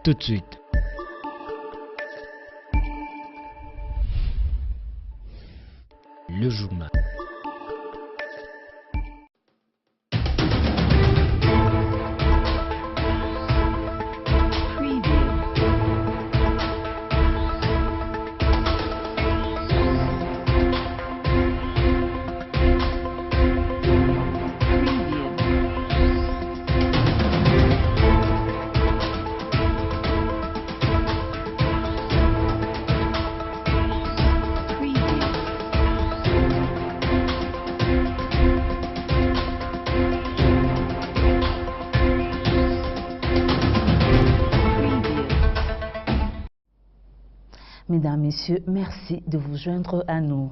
tout de suite. Le journal. Mesdames, Messieurs, merci de vous joindre à nous.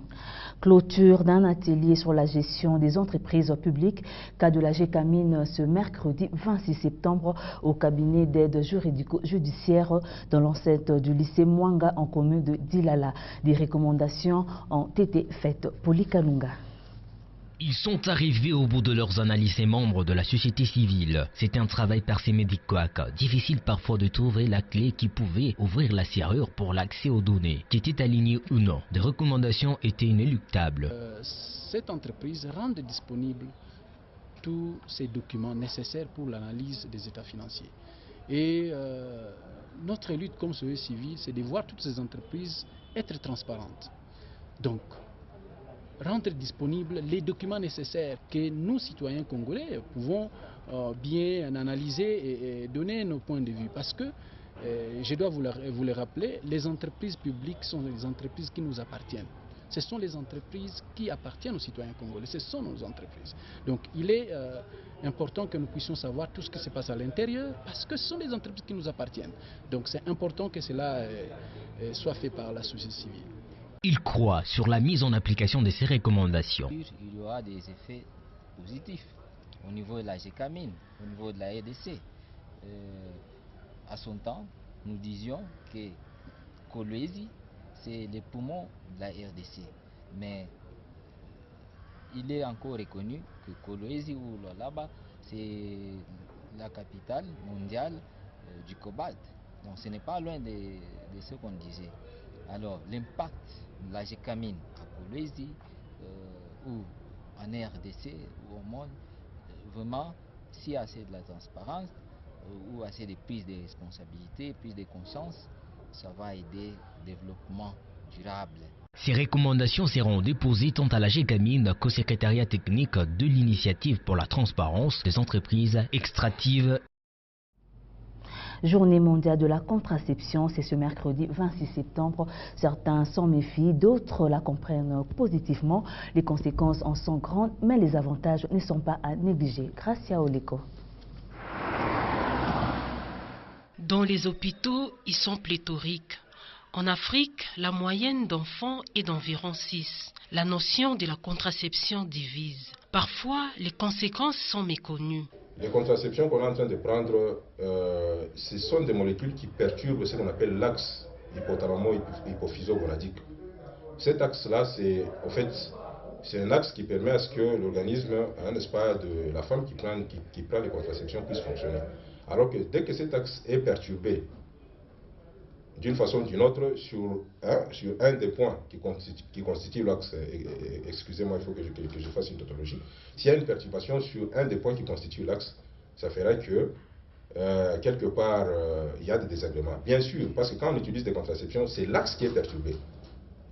Clôture d'un atelier sur la gestion des entreprises publiques, cas de la GECAMIN ce mercredi 26 septembre au cabinet d'aide juridico-judiciaire dans l'enceinte du lycée Mwanga en commune de Dilala. Des recommandations ont été faites pour l'Ikalunga. Ils sont arrivés au bout de leurs analyses et membres de la société civile. C'était un travail parsemé d'icouacs, difficile parfois de trouver la clé qui pouvait ouvrir la serrure pour l'accès aux données, qui étaient alignées ou non. Des recommandations étaient inéluctables. Cette entreprise rend disponibles tous ces documents nécessaires pour l'analyse des états financiers. Et notre lutte comme société civile, c'est de voir toutes ces entreprises être transparentes. Donc, rendre disponibles les documents nécessaires que nous, citoyens congolais, pouvons bien analyser et donner nos points de vue. Parce que, je dois vous le rappeler, les entreprises publiques sont les entreprises qui nous appartiennent. Ce sont les entreprises qui appartiennent aux citoyens congolais, ce sont nos entreprises. Donc il est important que nous puissions savoir tout ce qui se passe à l'intérieur, parce que ce sont les entreprises qui nous appartiennent. Donc c'est important que cela soit fait par la société civile. Il croit sur la mise en application de ces recommandations. Il y aura des effets positifs au niveau de la GECAMIN, au niveau de la RDC. À son temps, nous disions que Kolwezi, c'est les poumons de la RDC. Mais il est encore reconnu que Kolwezi ou Lualaba, c'est la capitale mondiale du cobalt. Donc ce n'est pas loin de ce qu'on disait. Alors l'impact de la GECAMIN à Kolwezi ou en RDC ou au monde, vraiment, s'il y a assez de la transparence ou assez de prise de responsabilité, prise de conscience, ça va aider le développement durable. Ces recommandations seront déposées tant à la GECAMIN qu'au secrétariat technique de l'initiative pour la transparence des entreprises extractives. Journée mondiale de la contraception, c'est ce mercredi 26 septembre. Certains s'en méfient, d'autres la comprennent positivement. Les conséquences en sont grandes, mais les avantages ne sont pas à négliger. Gracia Oleko. Dans les hôpitaux, ils sont pléthoriques. En Afrique, la moyenne d'enfants est d'environ 6. La notion de la contraception divise. Parfois, les conséquences sont méconnues. Les contraceptions qu'on est en train de prendre, ce sont des molécules qui perturbent ce qu'on appelle l'axe hypothalamo-hypophyso-gonadique. Cet axe-là, c'est un axe qui permet à ce que l'organisme, n'est-ce pas, de la femme qui prend les contraceptions puisse fonctionner. Alors que dès que cet axe est perturbé, d'une façon ou d'une autre, sur un des points qui constitue l'axe, excusez-moi, il faut que je fasse une tautologie. S'il y a une perturbation sur un des points qui constitue l'axe, ça ferait que, quelque part, il y a des désagréments. Bien sûr, parce que quand on utilise des contraceptions, c'est l'axe qui est perturbé.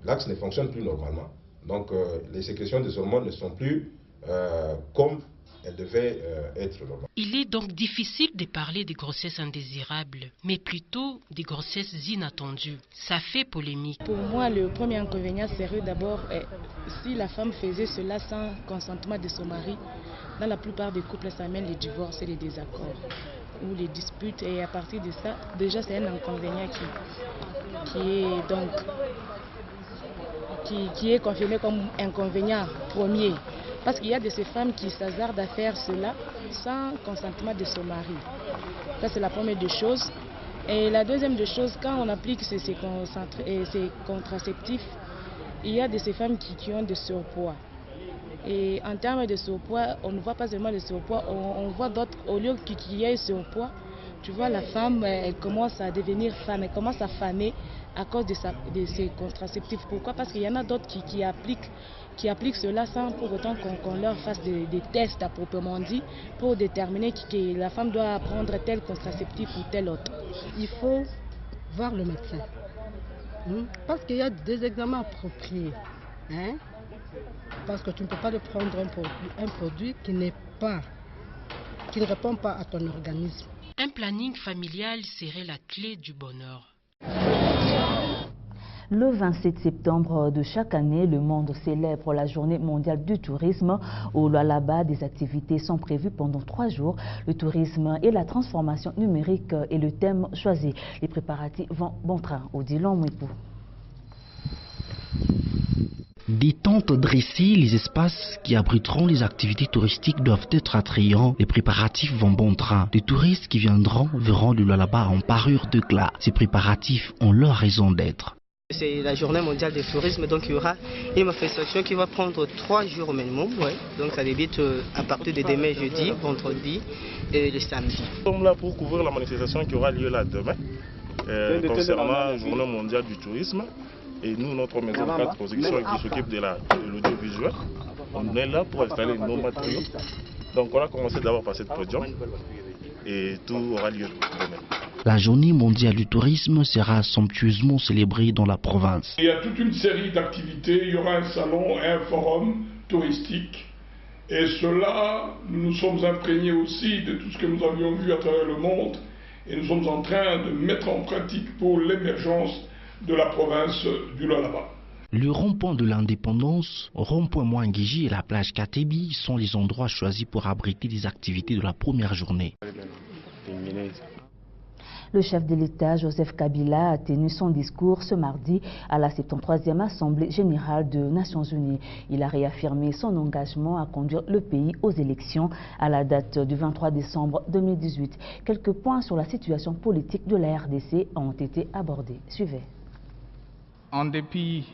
L'axe ne fonctionne plus normalement. Donc, les sécrétions des hormones ne sont plus comme elles devaient être normalement. Il est donc difficile de parler de grossesses indésirables, mais plutôt des grossesses inattendues. Ça fait polémique. Pour moi, le premier inconvénient sérieux d'abord est si la femme faisait cela sans consentement de son mari. Dans la plupart des couples, ça mène les divorces et les désaccords ou les disputes. Et à partir de ça, déjà c'est un inconvénient qui est confirmé comme inconvénient premier. Parce qu'il y a de ces femmes qui s'hasardent à faire cela sans consentement de son mari. Ça, c'est la première des choses. Et la deuxième des choses, quand on applique ces contraceptifs, il y a de ces femmes qui ont de surpoids. Et en termes de surpoids, on ne voit pas seulement le surpoids, on voit d'autres, au lieu qu'il y ait surpoids, Tu vois, la femme, elle commence à devenir femme, elle commence à faner à cause de ses contraceptifs. Pourquoi? Parce qu'il y en a d'autres qui appliquent cela sans pour autant qu'on leur fasse des tests à proprement dit pour déterminer que la femme doit prendre tel contraceptif ou tel autre. Il faut voir le médecin. Parce qu'il y a des examens appropriés. Parce que tu ne peux pas le prendre un produit qui ne répond pas à ton organisme. Un planning familial serait la clé du bonheur. Le 27 septembre de chaque année, le monde célèbre la journée mondiale du tourisme. Au Lualaba, des activités sont prévues pendant 3 jours. Le tourisme et la transformation numérique est le thème choisi. Les préparatifs vont bon train. Odilon Mouipou. Des tentes dressées, les espaces qui abriteront les activités touristiques doivent être attrayants. Les préparatifs vont bon train. Les touristes qui viendront verront le Lualaba en parure de glas. Ces préparatifs ont leur raison d'être. C'est la journée mondiale du tourisme, donc il y aura une manifestation qui va prendre 3 jours au minimum. Donc ça débute à partir de demain, jeudi, vendredi et le samedi. Nous sommes là pour couvrir la manifestation qui aura lieu là demain concernant la journée mondiale du tourisme. Et nous, notre maison de 4 productions qui s'occupe de l'audiovisuel, on est là pour installer nos matériaux. Donc on a commencé d'abord par cette podium et tout aura lieu demain. La journée mondiale du tourisme sera somptueusement célébrée dans la province. Il y a toute une série d'activités, il y aura un salon et un forum touristique. Et cela, nous nous sommes imprégnés aussi de tout ce que nous avions vu à travers le monde. Et nous sommes en train de mettre en pratique pour l'émergence de la province du Lualaba. Le rond-point de l'indépendance, rond-point Mouangiji et la plage Katebi sont les endroits choisis pour abriter les activités de la première journée. Le chef de l'État, Joseph Kabila, a tenu son discours ce mardi à la 73e Assemblée générale des Nations Unies. Il a réaffirmé son engagement à conduire le pays aux élections à la date du 23 décembre 2018. Quelques points sur la situation politique de la RDC ont été abordés. Suivez. En dépit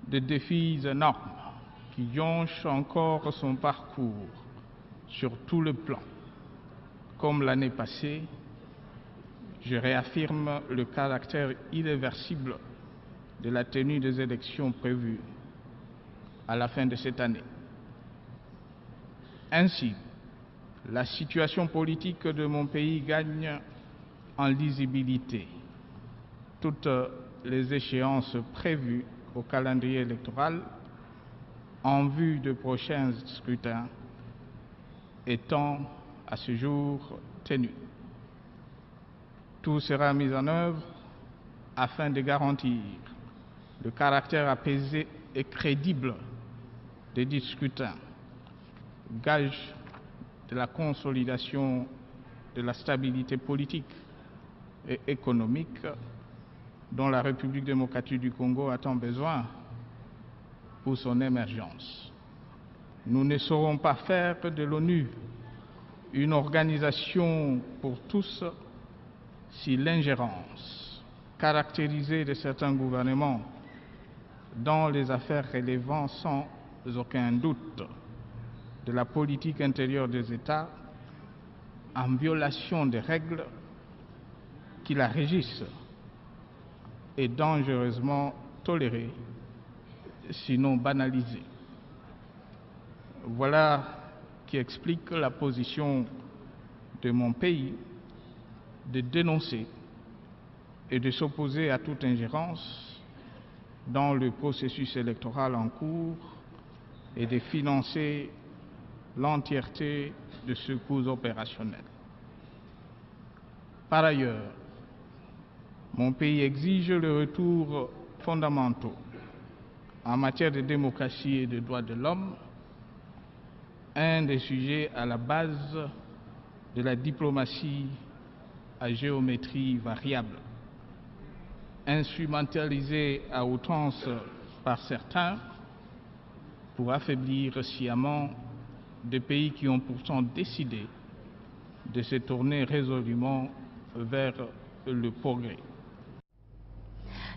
des défis énormes qui jonchent encore son parcours sur tout le plan, comme l'année passée, je réaffirme le caractère irréversible de la tenue des élections prévues à la fin de cette année. Ainsi, la situation politique de mon pays gagne en lisibilité. Toutes les échéances prévues au calendrier électoral en vue de prochains scrutins étant à ce jour tenues. Tout sera mis en œuvre afin de garantir le caractère apaisé et crédible des scrutins, gage de la consolidation de la stabilité politique et économique dont la République démocratique du Congo a tant besoin pour son émergence. Nous ne saurons pas faire de l'ONU une organisation pour tous si l'ingérence caractérisée de certains gouvernements dans les affaires relevant sans aucun doute de la politique intérieure des États, en violation des règles qui la régissent, est dangereusement tolérée, sinon banalisée. Voilà qui explique la position de mon pays de dénoncer et de s'opposer à toute ingérence dans le processus électoral en cours et de financer l'entièreté de ce coût opérationnel. Par ailleurs, mon pays exige le retour fondamentaux en matière de démocratie et de droits de l'homme, un des sujets à la base de la diplomatie à géométrie variable, instrumentalisée à outrance par certains pour affaiblir sciemment des pays qui ont pourtant décidé de se tourner résolument vers le progrès.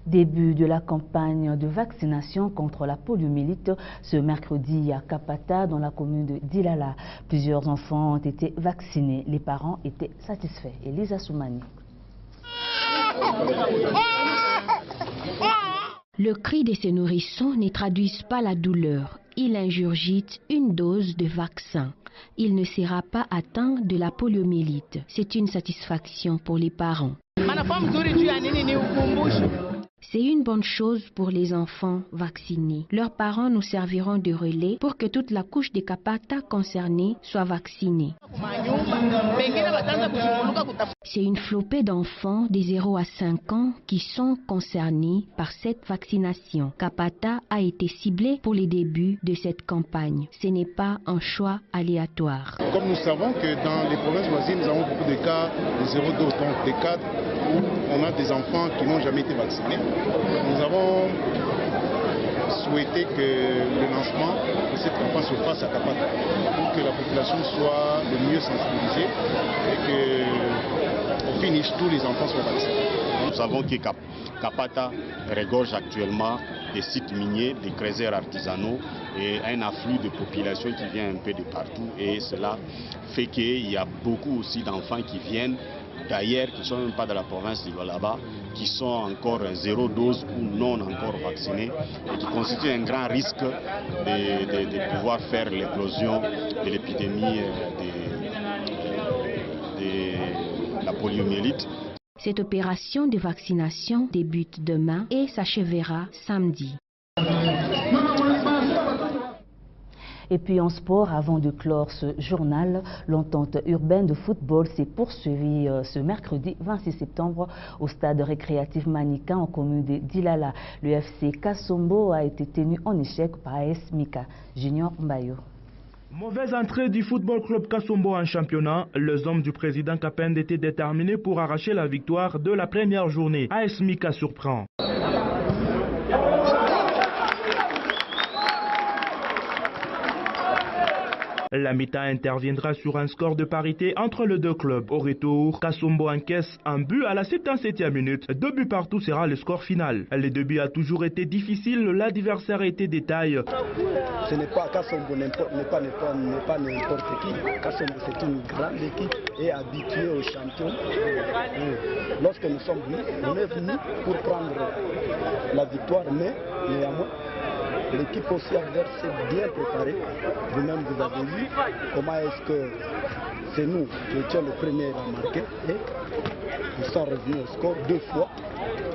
Début de la campagne de vaccination contre la poliomyélite ce mercredi à Kapata dans la commune de Dilala. Plusieurs enfants ont été vaccinés. Les parents étaient satisfaits. Elisa Soumani. Le cri de ces nourrissons ne traduit pas la douleur. Ils ingurgitent une dose de vaccin. Il ne sera pas atteint de la poliomyélite. C'est une satisfaction pour les parents. C'est une bonne chose pour les enfants vaccinés. Leurs parents nous serviront de relais pour que toute la couche des Kapata concernés soit vaccinée. C'est une flopée d'enfants de 0 à 5 ans qui sont concernés par cette vaccination. Kapata a été ciblé pour les débuts de cette campagne. Ce n'est pas un choix aléatoire. Comme nous savons que dans les provinces voisines, nous avons beaucoup de cas de 0,2, donc des cas où on a des enfants qui n'ont jamais été vaccinés. Nous avons souhaité que le lancement de cette campagne se fasse à Kapata pour que la population soit le mieux sensibilisée et qu'au finish, tous les enfants soient vaccinés. Nous savons que Kapata regorge actuellement des sites miniers, des creusers artisanaux et un afflux de population qui vient un peu de partout. Et cela fait qu'il y a beaucoup aussi d'enfants qui viennent d'ailleurs, qui ne sont même pas de la province du Lualaba, qui sont encore zéro dose ou non encore vaccinés et qui constituent un grand risque de pouvoir faire l'éclosion de l'épidémie de la poliomyélite. Cette opération de vaccination débute demain et s'achèvera samedi. Et puis en sport, avant de clore ce journal, l'entente urbaine de football s'est poursuivie ce mercredi 26 septembre au stade récréatif Manika en commune de Dilala. Le FC Kasombo a été tenu en échec par AS Mika. Junior Mbayo. Mauvaise entrée du football club Kasombo en championnat. Les hommes du président Kapend étaient déterminés pour arracher la victoire de la première journée. AS Mika surprend. La mi-temps interviendra sur un score de parité entre les deux clubs. Au retour, Kasombo encaisse un but à la 77e minute. 2 buts partout sera le score final. Les débuts a toujours été difficile, l'adversaire était des tailles. Ce n'est pas Kasombo, n'est pas n'importe qui. Kasombo c'est une grande équipe et habituée aux champions. Lorsque nous sommes venus, on est venus pour prendre la victoire, mais néanmoins, l'équipe aussi adverse est bien préparée. Vous-même, vous avez vu comment est-ce que c'est nous qui étions les premiers à marquer. Et nous sommes revenus au score 2 fois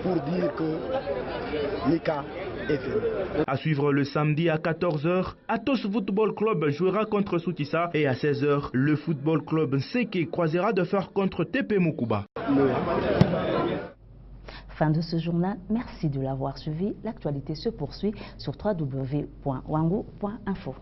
pour dire que Mika est fini. À suivre le samedi à 14h, Atos Football Club jouera contre Soutissa et à 16h, le Football Club Nseke croisera de fer contre TP Mukuba. Fin de ce journal, merci de l'avoir suivi. L'actualité se poursuit sur www.wangu.info.